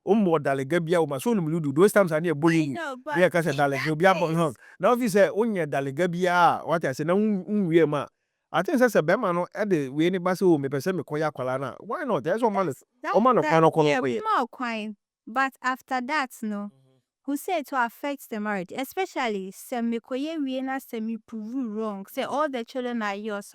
ombo dalega bia wo ma so no ludu those times ani e boyi bia ka sɛ dalega bia bon ho na wo feel sɛ wonye dalega bia what I say na wonwie mu a I think say bema no e de we ni ba se o me pese me koya kwala na why not there's one man but after that no who say to affect the marriage especially say me koye we na say me prove wrong say all the children are yours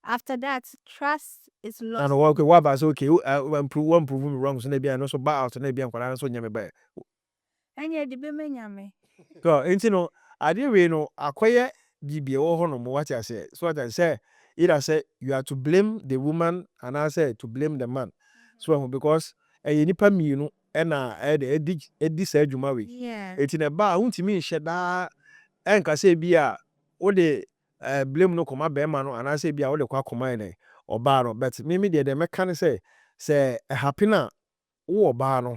after that trust is lost and okay what about okay one prove me wrong so na bia no so ba out na bia kwala so nya me ba anya de be menya me so enti no ade we no akoye bibie wo ho no mo what I say so what I say either say you are to blame the woman and I say to blame the man. So because nipa mienu na edi sa adwuma we. Yeah. Eti na ba huntimi nhye da enka say bia wo de blame no koma be ma no and I say bia wo de kwa koma ne oba no but me de meka ne say happy na wo oba no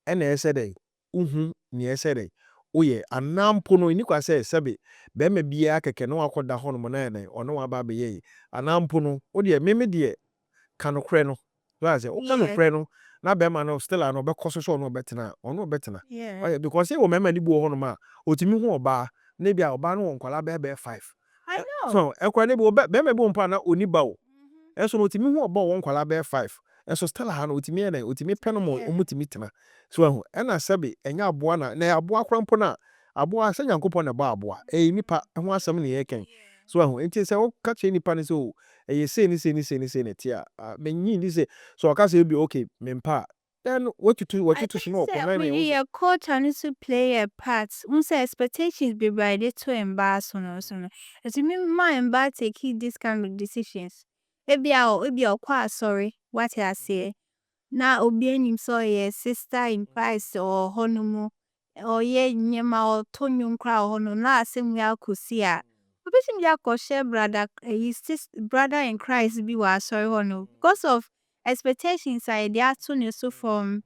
na ese dey uhu ni ese dey oye anampo no ni kwa sebe be me bia keke no akoda ho no na ne ono wa ba be ye anampo no wo de me de kanokre no so I say o kanokre no na be ma no still ano be koso so no betena ono betena because ye wo me ma ni bu ho no ma otimi hu oba na bia oba no wonkwala be 5 I know. so ekwa ne bi be me bu mpa na oni ba o eso no otimi hu oba wonkwala be 5 eso still ha no otimi na otimi peno mo omutimi tena so ahu na sebe enya aboa na aboa krampo na aboa se nyankopon na ba aboa nipa ho asem ne ye ken so ahu enti se wo ka che nipa ne so say ni tia menyi ni say so ka say be okay mempa then what to shino ko na me your culture needs to play a part. Say expectations be right to embarrass on so no. As me my embarrass take this kind of decisions. Ebi a kwa sorry what I say. Na obi enim so ye sister in Christ or honomu or ye nyema or tonyu nkra or hono na asem ya kosi a. Obisim ya ko share brother his brother in Christ be wa sorry hono because of expectations are there to so from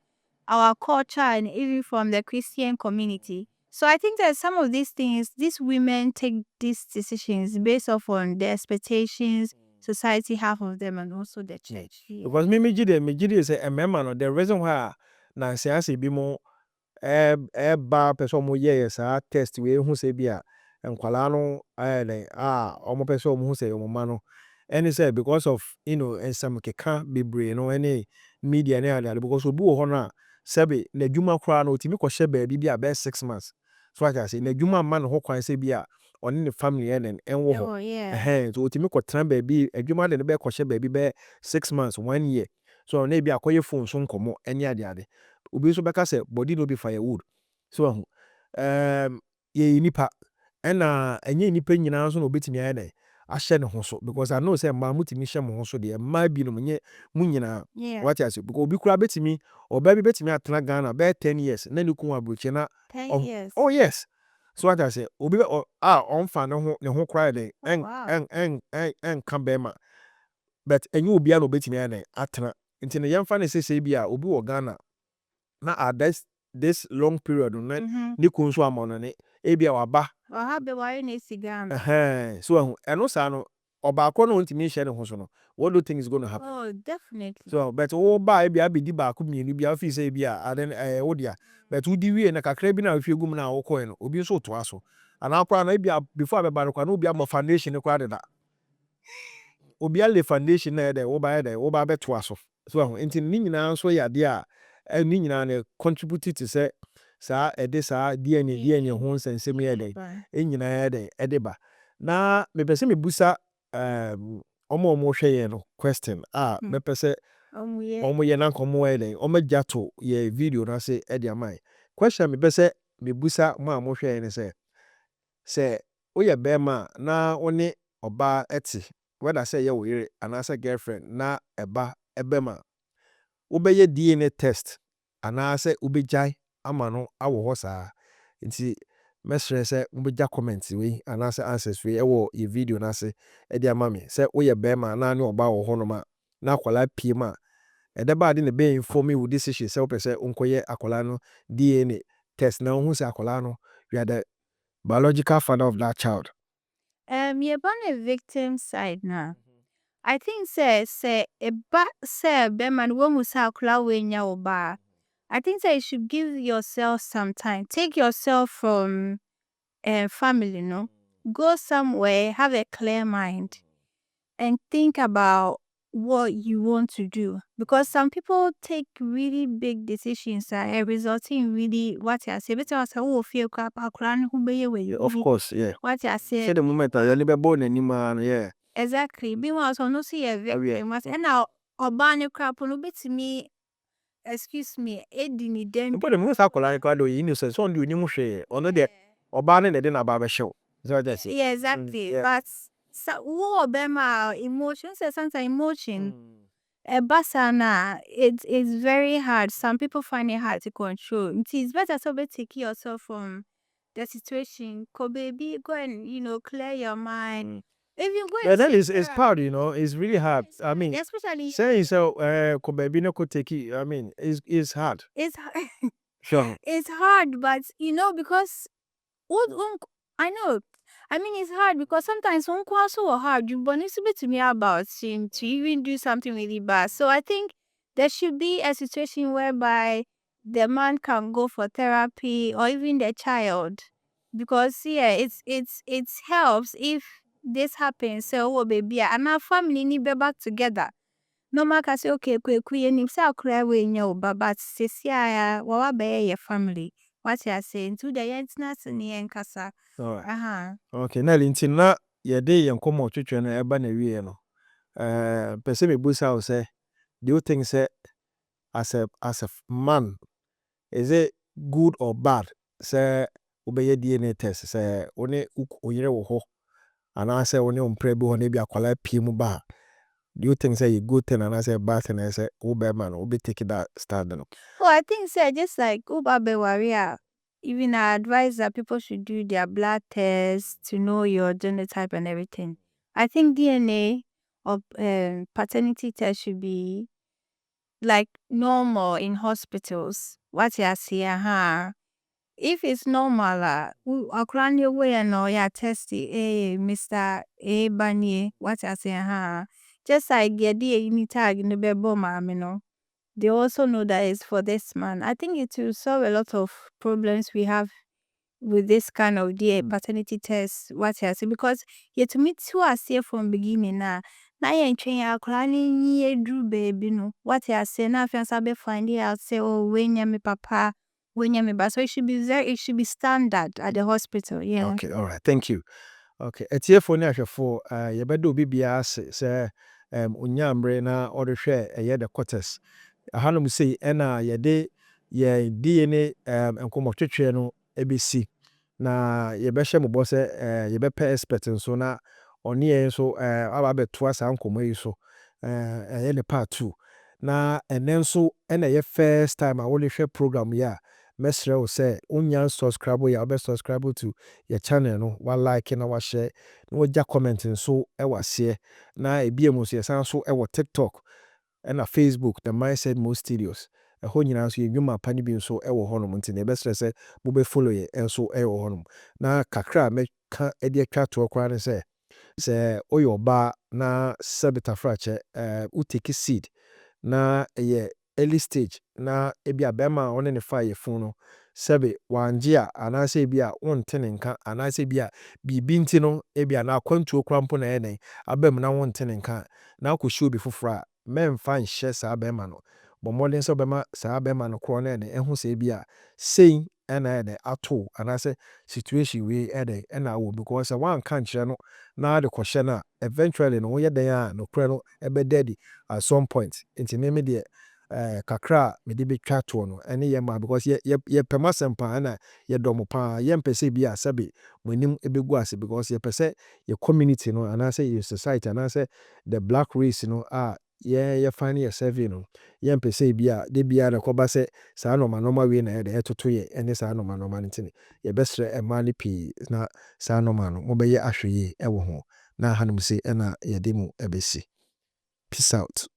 our culture and even from the Christian community. So I think that some of these things, these women take these decisions based off on the expectations society have of them and also the church. Because me gide say emema no the reason why na say bi mo ba person mo ye sa test we hu say bi a enkwala no omo person mo hu say omo ma no any say because of some keka bebre no any media na because obi wo ho na sebe na dwuma kra na otimi ko hye ba bi be 6 months so I say na dwuma ma no ho kwan say bi a oni ne family enwo ho so otimi ko tran ba bi adwuma de ne be ko hye ba bi be 6 months 1 year so na bi akoye phone so nkomo eni ade obi so beka say body no be firewood so ye nipa na enye nipa nyina so no betimi aye na ahye ne ho so because I know say ma mutimi hye mo ho so de ma bi no nye munyina what I say because obi kura betimi oba bi betimi atena Ghana be 10 years na ne kun abroche na 10 years. Oh yes. So what I say obi on fa ne ho kura de en kan be ma but enye obi a no betimi aye na atena nti ne yemfa ne sese bi a obi wo Ghana na at this long period na ni kun so amono ne ebia waba ha be why na Ghana so eno sa no oba ko no ntimi hye ne ho so no what do you think is going to happen? Oh definitely. So but wo ba ebia be di ba ko mienu bia fi say bia aden wo dia but wo di wie na kakra bi na hwe gum na wo ko no obi so to aso ana akwa na ebia before abeba no kwa no obi am foundation ne kwa de da obi a le foundation na de wo ba be to aso so enti ni nyina so ya de a ni nyina na contribute to say sa sa DNA ho nsensem ye de nyina ye de edeba na me pese me busa omo hwe ye no question me pese omo ye na komo ye de omo jato ye video na say e de amai question me pese me busa mo hwe ye ne say oye be ma na oni oba eti whether say ye wo yire ana say girlfriend na eba ebema ubeye DNA test ana say ubejai ama no awo ho saa nti mesre say ubeja comment we ana say answers we ewo ye video na say e dia mame say oye be ma na ne oba wo ho no ma na akwala pie ma edeba de ne be inform me with this issue say opese unkoye akwala no DNA test na hu say akwala no you are the biological father of that child. You're born a victim side now. I think say a ba say be man wo mu sa kula we nya oba. I think say you should give yourself some time. Take yourself from family, no. Go somewhere, have a clear mind and think about what you want to do because some people take really big decisions resulting in really what I say. Better say oh feel crap who be way. Of course, yeah. What I say. Say the moment I be born anima yeah. Exactly. Be one so no see a victim. And now oba crap no bit me excuse me edini dem. But the most akola ko do innocent so do ni mu hwe ono de oba ne de na ba be hyew. So that's it. Yeah, exactly. But So wo bema emotions sometimes emotion basana it's very hard. Some people find it hard to control. It's better to take yourself from the situation. Ko baby, go and clear your mind. If you go But and then see it's hard, it's really hard. I mean, especially saying so, ko baby no ko take it. I mean, it's hard. it's Sure. it's hard, but because I know. I mean, it's hard because sometimes one so hard. You but it's a bit to me about him to even do something really bad. So I think there should be a situation whereby the man can go for therapy or even the child, because it helps if this happens. So oh baby, and our family need be back together. No man can say okay, kwe nim say akura we nya oba, but sisi aya wa be your family. What you are saying to the yentness ni enkasa. All right. Aha. Okay. Now, linti na yede yen komo twetwe no eba na wie no. Person me busa say, do you think say as a man, is it good or bad say obeye DNA test say one oyere wo ho ana say one ompre bi ho na bi akwala pie mu ba? Do you think say a good thing and I say bad thing? I say man will be taking that stand no? Well, I think say just like Uba Bewaria, even I advise that people should do their blood tests to know your genotype and everything. I think DNA or paternity test should be like normal in hospitals. What you see, if it's normal, akran your way and no ya testy, Mr. A Banye, what you say, just like your DNA tag in the bebo mamino. They also know that it's for this man. I think it will solve a lot of problems we have with this kind of paternity test. What you say, because you to meet who are here from beginning now. Now you train your clanning ye drew baby no. What you say now if you be finding out say oh when you me papa when you me but so it should be standard at the hospital. Yeah. Okay, all right, thank you. Okay, etiefo ne ahwefo yebeda obi bia ase say onyambre na odehwe the quarters. Ahanum sei ena yede ye DNA enkomotwetwe no ebesi na yebehye mbo se yebepe expert nso na oni yen so aba beto sa nkomo yi so ne part 2 na enenso ena ye first time I only share program ya mesre wo say onya subscribe ya obe subscribe to your channel no wa like na wa share na wa ja comment nso e wase na ebiem so yesan so e wo TikTok and a Facebook, the mindset most studios. A whole year, so you ma pani bin so ewo honum until the best say, Bube follow ye, and so ewo honum. Na kakra me ka edia twa to okra say, oyo ba na sabita frache, uteki seed na ye early stage na ebi abema one ne fa ye fun no sebe wanje a anase ebi a wonte ne nka anase ebi a bibi nti no ebi na kwantu okra mpo na enen abem na wonte ne nka na akohwe obi fofora memfa nhye saa bema no bomodin so bema saa bema no kro na enen ehu se ebi a sei ena ene ato anase situation we eden ena wo because one kan kire no na de kohye na eventually no ye den a no kre no ebe daddy at some point into me de kakra me de betwa to no ene ye ma because ye pema sempa na ye domo pa ye mpese bi a sabe monim ebegu ase because ye pese ye community no anase ye society anase the black race no ye find yourself ye mpese bi a de bia na koba se sa normal we na ye de etoto ye ene sa normal ntini ye besre emani pi na sa normal no mo be ye ahweye e wo ho na hanum se ena ye demu ebesi. Peace out.